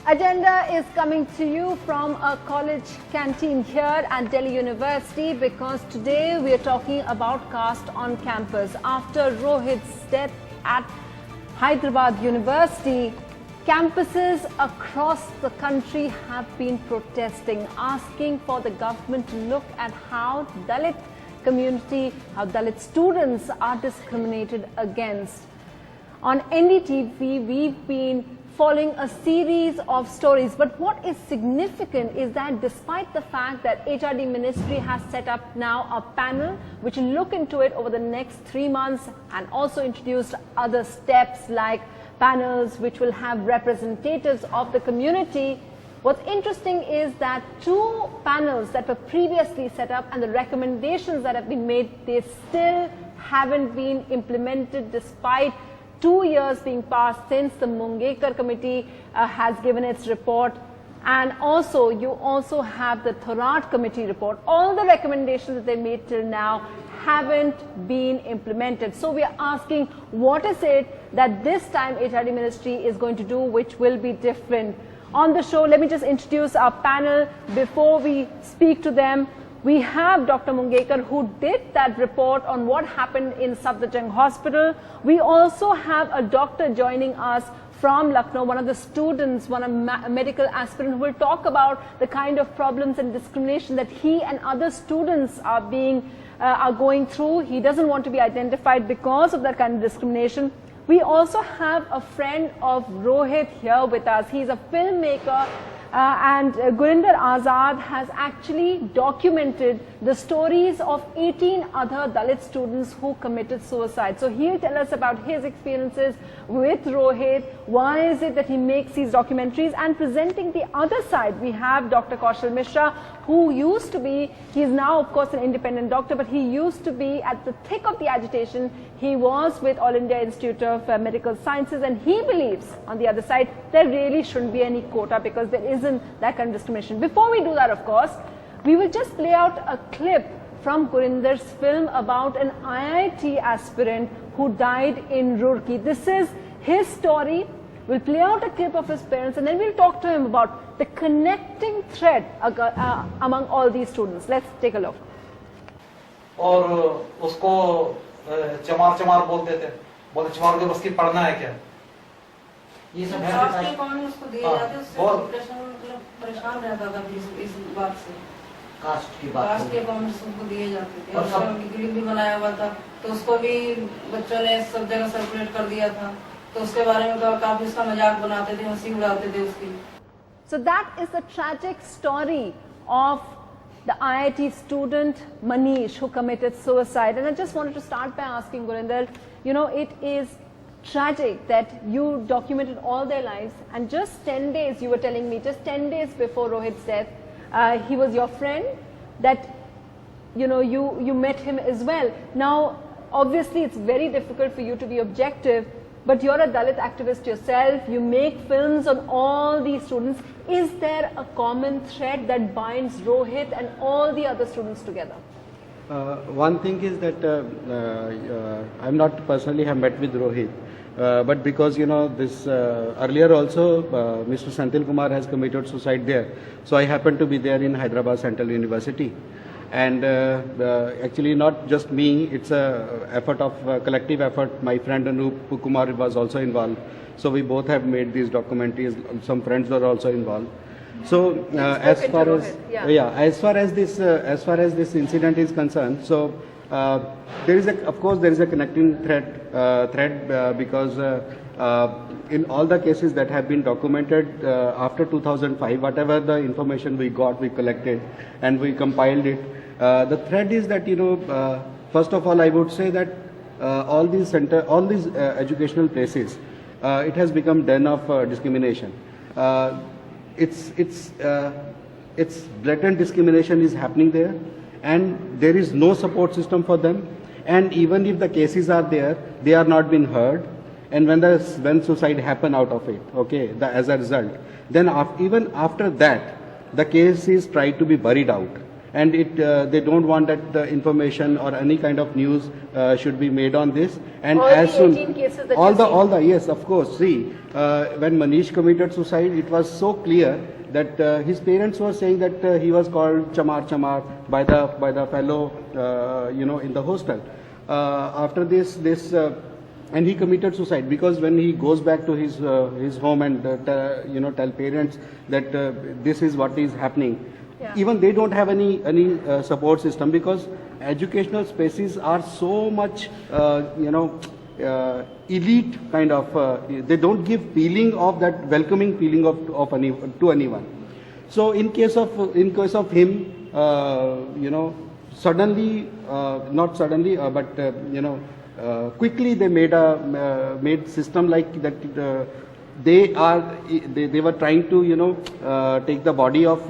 Agenda is coming to you from a college canteen here at Delhi University, because today we are talking about caste on campus. After Rohith's death at Hyderabad University, campuses across the country have been protesting, asking for the government to look at how Dalit community, how Dalit students are discriminated against. On NDTV, we've been following a series of stories, but what is significant is that despite the fact that HRD Ministry has set up now a panel which will look into it over the next 3 months, and also introduced other steps like panels which will have representatives of the community, what's interesting is that 2 panels that were previously set up and the recommendations that have been made, they still haven't been implemented despite 2 years being passed since the Mungekar committee has given its report. And also, you also have the Thorat committee report. All the recommendations that they made till now haven't been implemented. So we are asking, what is it that this time HRD Ministry is going to do which will be different? On the show, let me just introduce our panel before we speak to them. We have Dr. Mungekar, who did that report on what happened in Safdarjung hospital. We also have a doctor joining us from Lucknow, one of the students, a medical aspirant, who will talk about the kind of problems and discrimination that he and other students are going through. He doesn't want to be identified because of that kind of discrimination. We also have a friend of Rohith here with us. He's a filmmaker. And Gurinder Azad has actually documented the stories of 18 other Dalit students who committed suicide. So he'll tell us about his experiences with Rohith, why is it that he makes these documentaries, and presenting the other side, we have Dr. Kaushal Mishra, who used to be, he's now of course an independent doctor, but he used to be at the thick of the agitation. He was with All India Institute of Medical Sciences, and he believes, on the other side, there really shouldn't be any quota because there isn't that kind of discrimination. Before we do that, of course, we will just play out a clip from Gurinder's film about an IIT aspirant who died in Roorkee. This is his story. We'll play out a clip of his parents, and then we'll talk to him about the connecting thread among all these students. Let's take a look. और उसको चमार चमार बोलते थे, बोले चमार के बस की पढ़ना है क्या? ये सब कास्ट कौन उसको दिए जाते, उससे मतलब परेशान रहता था इस बात से। कास्ट के कौन उसको दिए जाते थे, और उसका डिग्री भी बनाया हुआ था, तो उसको भी बच्चों ने सब जगह सर्कुलेट कर दिया था, तो उसके बारे में काफी उसका मजाक बनाते थे, हंसी उड़ाते थे उसकी। So that is the tragic story of the IIT student Manish, who committed suicide. And I just wanted to start by asking Gurinder, you know, it is tragic that you documented all their lives, and just 10 days, you were telling me, just 10 days before Rohith's death, he was your friend, that, you know, you met him as well. Now, obviously, it's very difficult for you to be objective, but you're a Dalit activist yourself, you make films on all these students. Is there a common thread that binds Rohith and all the other students together? One thing is that I'm not personally have met with Rohith, but because, you know, this earlier also Mr. Senthil Kumar has committed suicide there, so I happened to be there in Hyderabad Central University. And actually not just me, it's a effort of collective effort. My friend Anup Kumar was also involved. So we both have made these documentaries. Some friends were also involved. So as far as this incident is concerned, so there is of course there is a connecting thread because in all the cases that have been documented after 2005, whatever the information we got, we collected and we compiled it. The thread is that, you know, first of all, I would say that all these educational places, it has become den of discrimination. It's blatant discrimination is happening there, and there is no support system for them. And even if the cases are there, they are not being heard. And when suicide happen out of it, okay, as a result, then even after that, the case is tried to be buried out. and they don't want that the information or any kind of news should be made on this. And all as the soon 18 cases that all the yes, of course. See, when Manish committed suicide, it was so clear that his parents were saying that he was called Chamar by the fellow in the hostel. After this and he committed suicide, because when he goes back to his home and tell parents that this is what is happening, even they don't have any support system, because educational spaces are so much elite kind of, they don't give feeling of that welcoming feeling to anyone. So in case of him, suddenly, not suddenly, but quickly they made system like that. They were trying to take the body of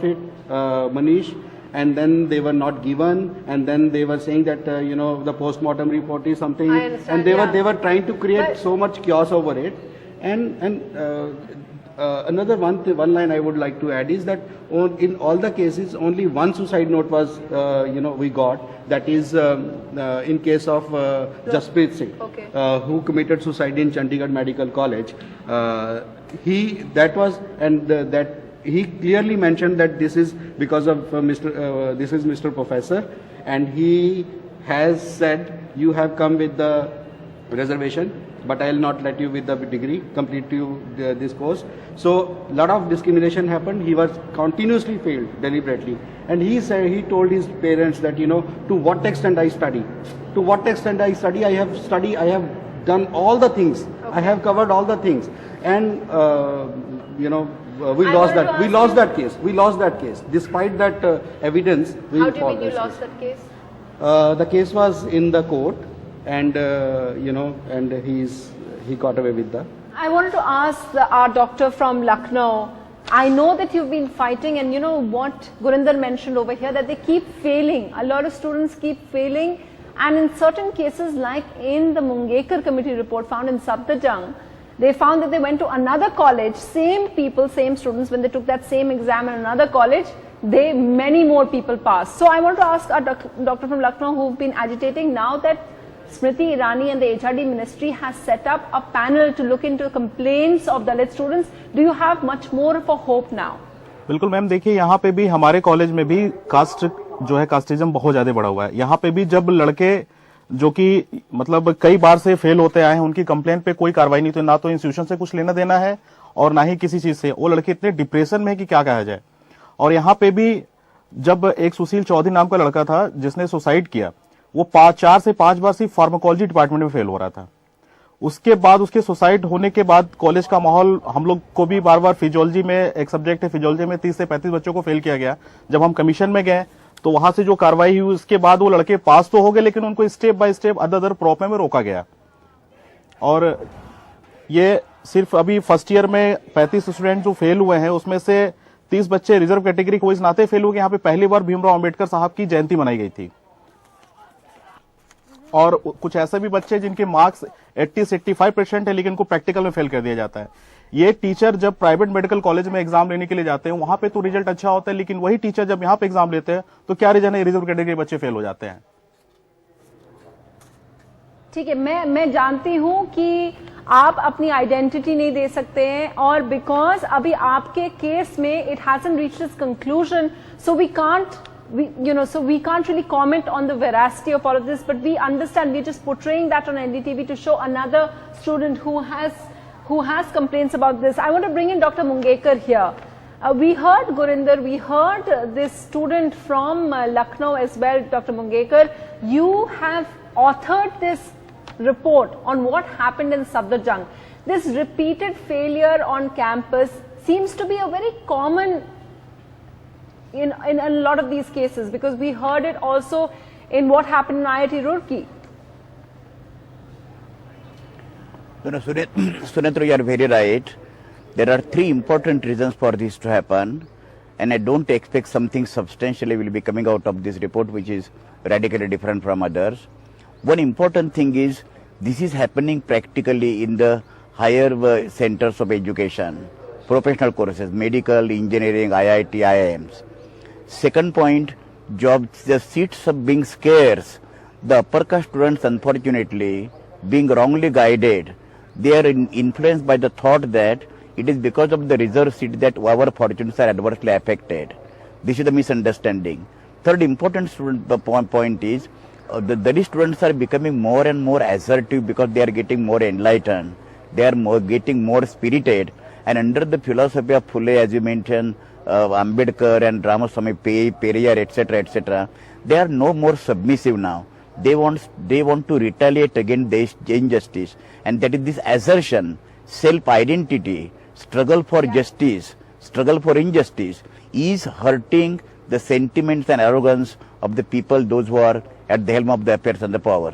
it, Manish, and then they were not given, and then they were saying that the post-mortem report is something, and they were trying to create so much chaos over it. And another one line I would like to add is that in all the cases only one suicide note was we got, that is in case of Jasprit Singh, who committed suicide in Chandigarh Medical College. He clearly mentioned that this is because of this is Mr. Professor, and he has said, you have come with the reservation, but I will not let you with the degree, complete this course. So lot of discrimination happened. He was continuously failed deliberately, and he told his parents that to what extent I study, I have done all the things, I have covered all the things, and we lost that case. Despite that evidence, we How do you mean you lost that case? The case was in the court, and and he got away with the. I wanted to ask our doctor from Lucknow. I know that you've been fighting, and what Gurinder mentioned over here, that they keep failing. A lot of students keep failing, and in certain cases, like in the Mungekar committee report found in Safdarjung, they found that they went to another college, same people, same students, when they took that same exam in another college, many more people passed. So I want to ask our doctor from Lucknow, who've been agitating now that Smriti Irani and the HRD ministry has set up a panel to look into complaints of Dalit students. Do you have much more of a hope now? बिल्कुल ma'am, देखिए यहाँ पे भी हमारे college में भी cast जो है, कास्टिज्म बहुत ज्यादा बढ़ा हुआ है। यहाँ पे भी जब लड़के जो कि मतलब कई बार से फेल होते आए हैं, उनकी कंप्लेंट पे कोई कार्रवाई नहीं, तो ना तो इंस्टीट्यूशन से कुछ लेना देना है और ना ही किसी चीज से। वो लड़के इतने डिप्रेशन में है कि क्या कहा जाए। और यहाँ पे भी जब एक सुशील चौधरी नाम का लड़का था जिसने सुसाइड किया, वो 4 से 5 बार सिर्फ फार्माकोलॉजी डिपार्टमेंट में फेल हो रहा था। उसके बाद उसके सुसाइड होने के बाद कॉलेज का माहौल, हम लोग को भी बार बार फिजियोलॉजी में एक सब्जेक्ट है, फिजियोलॉजी में 30 से 35 बच्चों को फेल किया गया। जब हम कमीशन में गए तो वहां से जो कार्रवाई हुई, उसके बाद वो लड़के पास तो हो गए, लेकिन उनको step by step other prop में रोका गया। और ये सिर्फ अभी फर्स्ट ईयर में 35 स्टूडेंट जो फेल हुए हैं, उसमें से 30 बच्चे रिजर्व कैटेगरी को इस नाते फेल हुए। यहाँ पे पहली बार भीमराव अंबेडकर साहब की जयंती मनाई गई थी। और कुछ ऐसे भी बच्चे जिनके मार्क्स 80 से 85% है, लेकिन उनको प्रैक्टिकल में फेल कर दिया जाता है। ये टीचर जब प्राइवेट मेडिकल कॉलेज में एग्जाम लेने के लिए जाते हैं, वहां पे तो रिजल्ट अच्छा होता है, लेकिन वही टीचर जब यहाँ पे एग्जाम लेते हैं तो क्या रीजन है, रिजर्व कैटेगरी बच्चे फेल हो जाते हैं। ठीक है, मैं जानती हूं कि आप अपनी आइडेंटिटी नहीं दे सकते हैं, और बिकॉज अभी आपके केस में it hasn't reached its conclusion, so we can't really comment on the veracity of all of this, but we understand, we're just portraying that on NDTV to show another student who has complaints about this. I want to bring in Dr. Mungekar here. We heard Gurinder, we heard this student from Lucknow as well, Dr. Mungekar. You have authored this report on what happened in Safdarjung. This repeated failure on campus seems to be a very common in a lot of these cases, because we heard it also in what happened in IIT Roorkee. Sunetra, you are very right. There are 3 important reasons for this to happen, and I don't expect something substantially will be coming out of this report which is radically different from others. One important thing is this is happening practically in the higher centers of education, professional courses, medical, engineering, IIT, IIMs. Second point, the seats are being scarce. The upper caste students, unfortunately, being wrongly guided, they are influenced by the thought that it is because of the reserve seat that our fortunes are adversely affected. This is the misunderstanding. Third important point is the Dalit students are becoming more and more assertive because they are getting more enlightened. They are getting more spirited. And under the philosophy of Phule, as you mentioned, Ambedkar and Ramaswamy Periyar, etc., they are no more submissive now. They want to retaliate against this injustice, and that is this assertion, self-identity, struggle for justice, struggle for injustice is hurting the sentiments and arrogance of the people, those who are at the helm of the affairs and the power.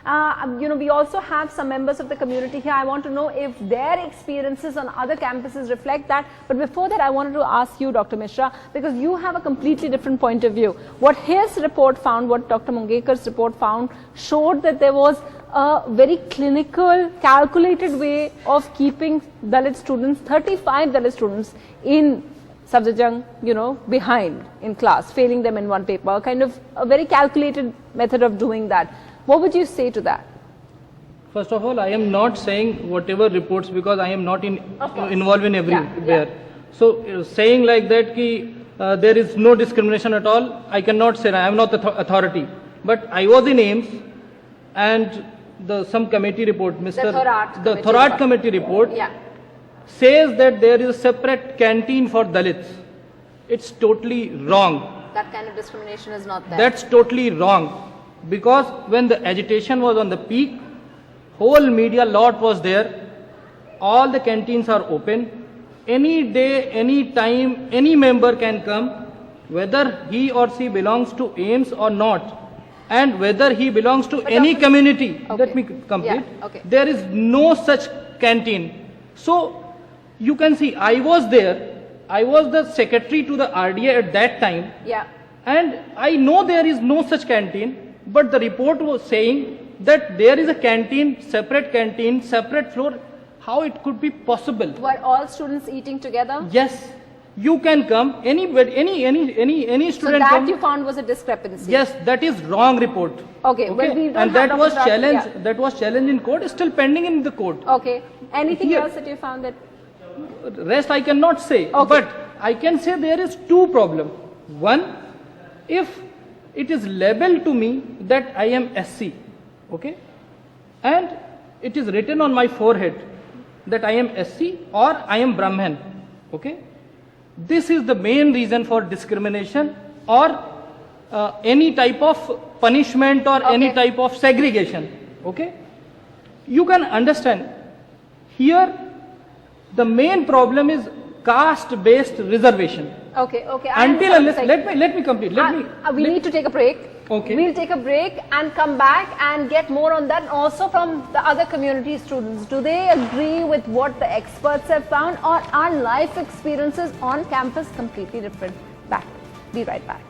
We also have some members of the community here. I want to know if their experiences on other campuses reflect that. But before that, I wanted to ask you, Dr. Mishra, because you have a completely different point of view. What his report found, what Dr. Mungekar's report found, showed that there was a very clinical, calculated way of keeping Dalit students, 35 Dalit students in Safdarjung, behind in class, failing them in one paper, kind of a very calculated method of doing that. What would you say to that? First of all, I am not saying whatever reports because I am not involved in everywhere. Yeah. So saying like that there is no discrimination at all, I cannot say. I am not the authority. But I was in AIMS and some committee report, the Thorat committee report says that there is a separate canteen for Dalits. It's totally wrong. That kind of discrimination is not there. That's totally wrong. Because when the agitation was on the peak, whole media lot was there, all the canteens are open, any day, any time, any member can come, whether he or she belongs to AIMS or not, and whether he belongs to any community. Okay. Let me complete. Yeah, okay. There is no such canteen. So you can see, I was there, I was the secretary to the RDA at that time, and I know there is no such canteen. But the report was saying that there is a canteen, separate floor. How it could be possible? Were all students eating together? Yes, you can come. Anybody, any student. So that you found was a discrepancy. Yes, that is wrong report. Okay. Well, we don't and have that was challenged. Yeah. That was challenged in court. Still pending in the court. Okay. Anything else that you found that? Rest I cannot say. Okay. But I can say there is two problems. One, if it is labeled to me that I am SC, okay, and it is written on my forehead that I am SC or I am Brahman, okay. This is the main reason for discrimination or any type of punishment or any type of segregation, okay. You can understand here the main problem is caste-based reservation. Okay. Until unless, let me complete. We need to take a break. Okay. We'll take a break and come back and get more on that. Also from the other community students, do they agree with what the experts have found, or are life experiences on campus completely different? Be right back.